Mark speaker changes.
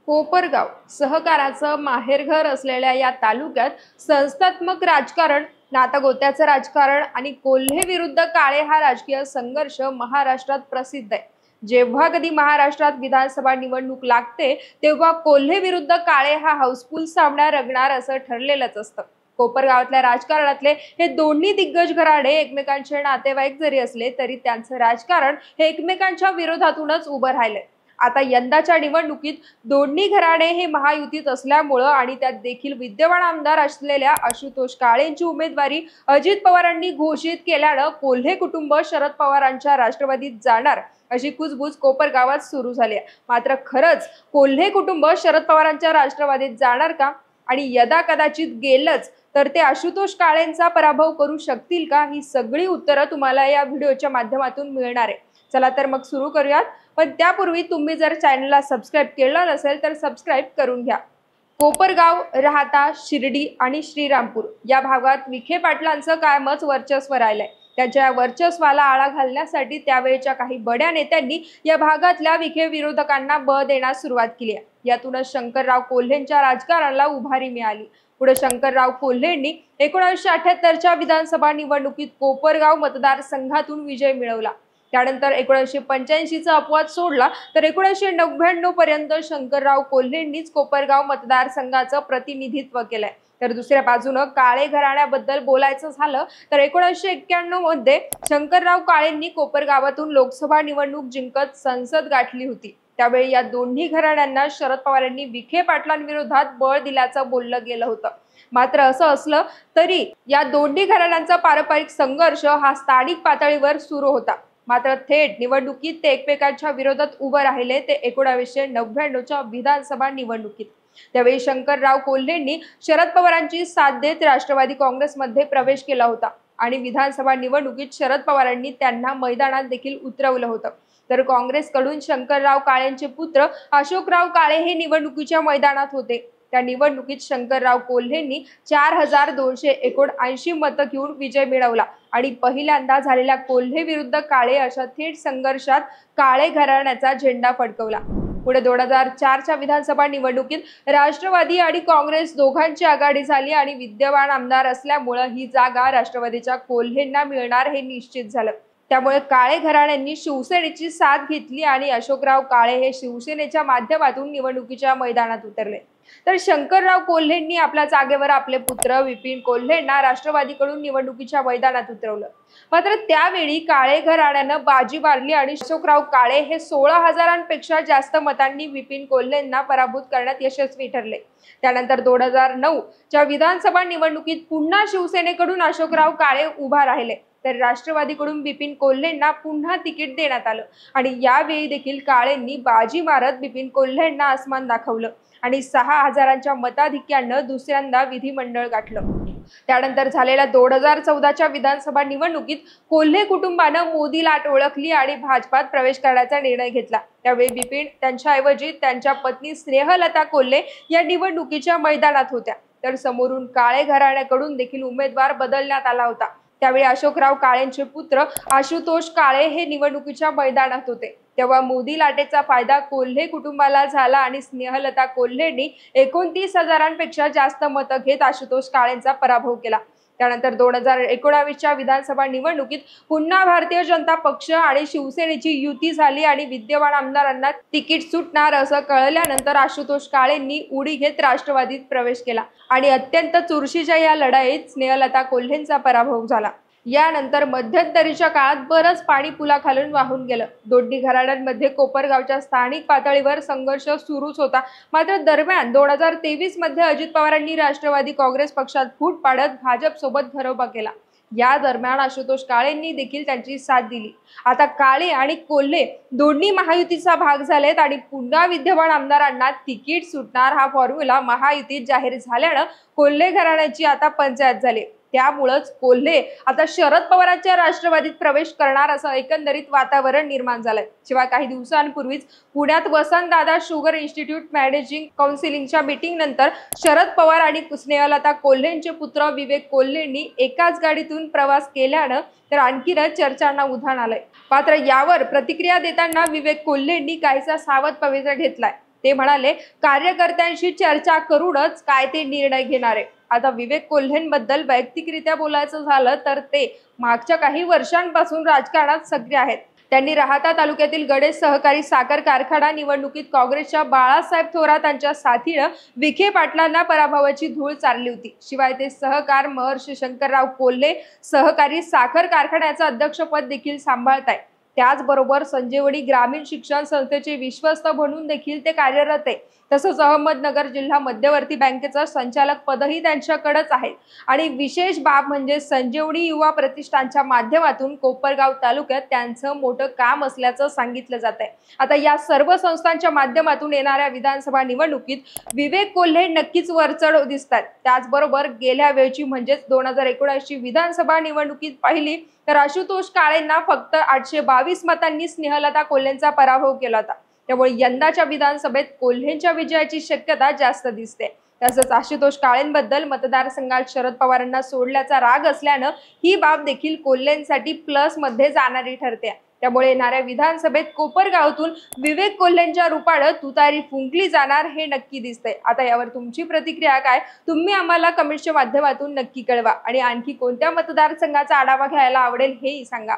Speaker 1: कोपरगाव सहकाराचं माहेरघर असलेल्या या तालुक्यात संस्थात्मक राजकारण, नातागोत्याचं राजकारण आणि कोल्हे विरुद्ध काळे हा राजकीय संघर्ष महाराष्ट्रात प्रसिद्ध आहे। जेव्हा कधी महाराष्ट्रात विधानसभा निवडणूक लागते तेव्हा कोल्हे विरुद्ध काळे हा हाऊसफुल सामना रंगणार असं ठरलेलंच असतं। कोपरगावातल्या राजकारणातले हे दोन्ही दिग्गज घराणे एकमेकांचे नातेवाईक जरी असले तरी त्यांचं राजकारण हे एकमेकांच्या विरोधातूनच उभं राहिलंय। आता यंदाच्या निवडणुकीत दोन्ही घराणे हे महायुतीत असल्यामुळे आणि त्यात देखील विद्यमान आमदार असलेल्या आशुतोष काळेंची उमेदवारी अजित पवारांनी घोषित केल्यानं कोल्हे कुटुंब शरद पवारांच्या राष्ट्रवादीत जाणार अशी कुजबूज कोपरगावात सुरू झाली आहे। मात्र खरंच कोल्हे कुटुंब शरद पवारांच्या राष्ट्रवादीत जाणार का? आणि यदा कदाचित गेलंच तर ते आशुतोष काळेंचा पराभव करू शकतील का? ही सगळी उत्तरं तुम्हाला या व्हिडिओच्या माध्यमातून मिळणार आहे। चला तर मग सुरू करूयात। पण त्यापूर्वी तुम्ही जर चॅनलला सबस्क्राइब केलं नसेल तर सबस्क्राइब करून घ्या। कोपरगाव, राहाता, शिर्डी आणि श्रीरामपूर या भागात विखे पाटलांचं कायमच वर्चस्व राहिलंय। त्यांच्या वर्चस्वाला आळा घालण्यासाठी त्यावेळच्या काही बड्या नेत्यांनी या भागातल्या विखे विरोधकांना बळ देण्यास सुरुवात केली आहे। यातूनच शंकरराव कोल्हेंच्या राजकारणाला उभारी मिळाली। पुढे शंकरराव कोल्हेंनी 1978च्या विधानसभा निवडणुकीत कोपरगाव मतदारसंघातून विजय मिळवला। त्यानंतर 1985चा अपवाद सोडला तर 1999 पर्यंत शंकरराव कोल्हेंनीच कोपरगाव मतदारसंघाचं प्रतिनिधित्व केलंय। तर दुसऱ्या बाजूने काळे घराण्याबद्दल बोलायचं झालं तर 1991 मध्ये शंकरराव काळेंनी कोपरगावातून लोकसभा निवडणूक जिंकत संसद गाठली होती। त्यावेळी या दोन्ही घराण्यांना शरद पवारांनी विखे पाटलांविरोधात बळ दिल्याचं बोललं गेलं होतं। मात्र असं असलं तरी या दोन्ही घराण्यांचा पारंपरिक संघर्ष हा स्थानिक पातळीवर सुरू होता। मात्र थेट निवडणुकीत ते एकमेकांच्या विरोधात उभं राहिले ते 1999च्या विधानसभा निवडणुकीत। त्यावेळी शंकरराव कोल्हेंनी शरद पवारांची साथ देत राष्ट्रवादी काँग्रेसमध्ये प्रवेश केला होता आणि विधानसभा निवडणुकीत शरद पवारांनी त्यांना मैदानात देखील उतरवलं होतं। तर काँग्रेसकडून शंकरराव काळेंचे पुत्र अशोकराव काळे हे निवडणुकीच्या मैदानात होते। त्या निवडणुकीत शंकरराव कोल्हेंनी 4279 मतं घेऊन विजय मिळवला आणि पहिल्यांदा झालेल्या कोल्हे विरुद्ध काळे अशा थेट संघर्षात काळे घराण्याचा झेंडा फडकवला। पुढे 2004च्या विधानसभा निवडणुकीत राष्ट्रवादी आणि काँग्रेस दोघांची आघाडी झाली आणि विद्यमान आमदार असल्यामुळे ही जागा राष्ट्रवादीच्या कोल्हेंना मिळणार हे निश्चित झालं। त्यामुळे काळे घराण्यांनी शिवसेनेची साथ घेतली आणि अशोकराव काळे हे शिवसेनेच्या माध्यमातून निवडणुकीच्या मैदानात उतरले। तर शंकरराव कोल्हेंनी आपल्या जागेवर आपले पुत्र विपिन कोल्हेंना राष्ट्रवादीकडून निवडणुकीच्या मैदानात उतरवलं। मात्र त्यावेळी काळे घराण्यानं बाजी मारली आणि अशोकराव काळे हे 16,000पेक्षा जास्त मतांनी विपिन कोल्हेंना पराभूत करण्यात यशस्वी ठरले। त्यानंतर 2009च्या विधानसभा निवडणुकीत पुन्हा शिवसेनेकडून अशोकराव काळे उभा राहिले तर राष्ट्रवादीकडून विपिन कोल्हेंना पुन्हा तिकीट देण्यात आलं आणि यावेळी देखील काळेंनी बाजी मारत विपिन कोल्हेंना आसमान दाखवलं आणि 6,000च्या मताधिक्यानं दुसऱ्यांदा विधिमंडळ गाठलं। त्यानंतर झालेल्या 2014च्या विधानसभा निवडणुकीत कोल्हे कुटुंबानं मोदी लाट ओळखली आणि भाजपात प्रवेश करण्याचा निर्णय घेतला। त्यावेळी विपिन त्यांच्याऐवजी त्यांच्या पत्नी स्नेहलता कोल्हे या निवडणुकीच्या मैदानात होत्या। तर समोरून काळे घराण्याकडून देखील उमेदवार बदलण्यात आला होता। त्यावेळी अशोकराव काळेंचे पुत्र आशुतोष काळे हे निवडणुकीच्या मैदानात होते। तेव्हा मोदी लाटेचा फायदा कोल्हे कुटुंबाला झाला आणि स्नेहलता कोल्हेंनी 29,000पेक्षा जास्त मतं घेत आशुतोष काळेंचा पराभव केला। त्यानंतर 2019च्या विधानसभा निवडणुकीत पुन्हा भारतीय जनता पक्ष आणि शिवसेनेची युती झाली आणि विद्यमान आमदारांना तिकीट सुटणार असं कळल्यानंतर आशुतोष काळेंनी उडी घेत राष्ट्रवादीत प्रवेश केला आणि अत्यंत चुरशीच्या या लढाईत स्नेहलता कोल्हेंचा पराभव झाला। यानंतर मध्यंतरीच्या काळात बरंच पाणी पुलाखालून वाहून गेलं। दोन्ही घराण्यांमध्ये कोपरगावच्या स्थानिक पातळीवर संघर्ष सुरूच होता। मात्र दरम्यान 2023 मध्ये अजित पवारांनी राष्ट्रवादी काँग्रेस पक्षात फूट पाडत भाजप सोबत घरोबा केला। या दरम्यान आशुतोष काळेंनी देखील त्यांची साथ दिली। आता काळे आणि कोल्हे दोन्ही महायुतीचा भाग झालेत आणि पुन्हा विद्यमान आमदारांना तिकीट सुटणार हा फॉर्म्युला महायुतीत जाहीर झाल्यानं कोल्हे घराण्याची आता पंचायत झाली। त्यामुळेच कोल्हे आता शरद पवारांच्या राष्ट्रवादीत प्रवेश करणार असं एकंदरीत वातावरण निर्माण झालंय। शिवाय काही दिवसांपूर्वीच पुण्यात वसंतदादा शुगर इन्स्टिट्यूट मॅनेजिंग काउन्सिलिंगच्या मीटिंग नंतर शरद पवार आणि स्नेहलता कोल्हेंचे पुत्र विवेक कोल्हेंनी एकाच गाडीतून प्रवास केल्यानं तर आणखीनच चर्चांना उधाण आलंय। मात्र यावर प्रतिक्रिया देताना विवेक कोल्हेंनी काहीसा सावध पवित्रा घेतलाय। ते म्हणाले, कार्यकर्त्यांशी चर्चा करूनच काय ते निर्णय घेणार आहे. आता विवेक कोल्हेंबद्दल वैयक्तिकरित्या बोलायचं झालं तर ते मागच्या काही वर्षांपासून राजकारणात सक्रिय आहेत. त्यांनी राहाता तालुक्यातील गणेश सहकारी साखर कारखाना निवडणुकीत काँग्रेसच्या बाळासाहेब थोरात यांच्या साथीनं विखे पाटलांना पराभवाची धूळ चारली होती. शिवाय ते सहकार महर्षी शंकरराव कोल्हे सहकारी साखर कारखान्याचं अध्यक्षपद देखील सांभाळत आहे. त्याचबरोबर संजीवनी ग्रामीण शिक्षण संस्थेचे विश्वस्त म्हणून देखील ते कार्यरत आहे. तसंच अहमदनगर जिल्हा मध्यवर्ती बँकेचं संचालक पदही त्यांच्याकडेच आहे. आणि विशेष बाब म्हणजे संजीवनी युवा प्रतिष्ठानच्या माध्यमातून कोपरगाव तालुक्यात त्यांचं मोठं काम असल्याचं सांगितलं जात आहे. आता या सर्व संस्थांच्या माध्यमातून येणाऱ्या विधानसभा निवडणुकीत विवेक कोल्हे नक्कीच वरचढ दिसतात. त्याचबरोबर गेल्या वेळची म्हणजेच 2019ची विधानसभा निवडणुकीत पाहिली तर आशुतोष काळेंना फक्त 822 मतांनी स्नेहलता कोल्हेंचा पराभव केला होता. त्यामुळे यंदाच्या विधानसभेत कोल्हेंच्या विजयाची शक्यता जास्त दिसते. तसंच आशुतोष काळेंबद्दल मतदारसंघात शरद पवारांना सोडल्याचा राग असल्यानं ही बाब देखील कोल्हेंसाठी प्लस मध्ये जाणारी ठरते. त्यामुळे येणाऱ्या विधानसभेत कोपरगावातून विवेक कोल्हेंच्या रूपानं तुतारी फुंकली जाणार हे नक्की दिसतंय. आता यावर तुमची प्रतिक्रिया काय, तुम्ही आम्हाला कमेंट्सच्या माध्यमातून नक्की कळवा. आणि आणखी कोणत्या मतदारसंघाचा आढावा घ्यायला आवडेल हेही सांगा.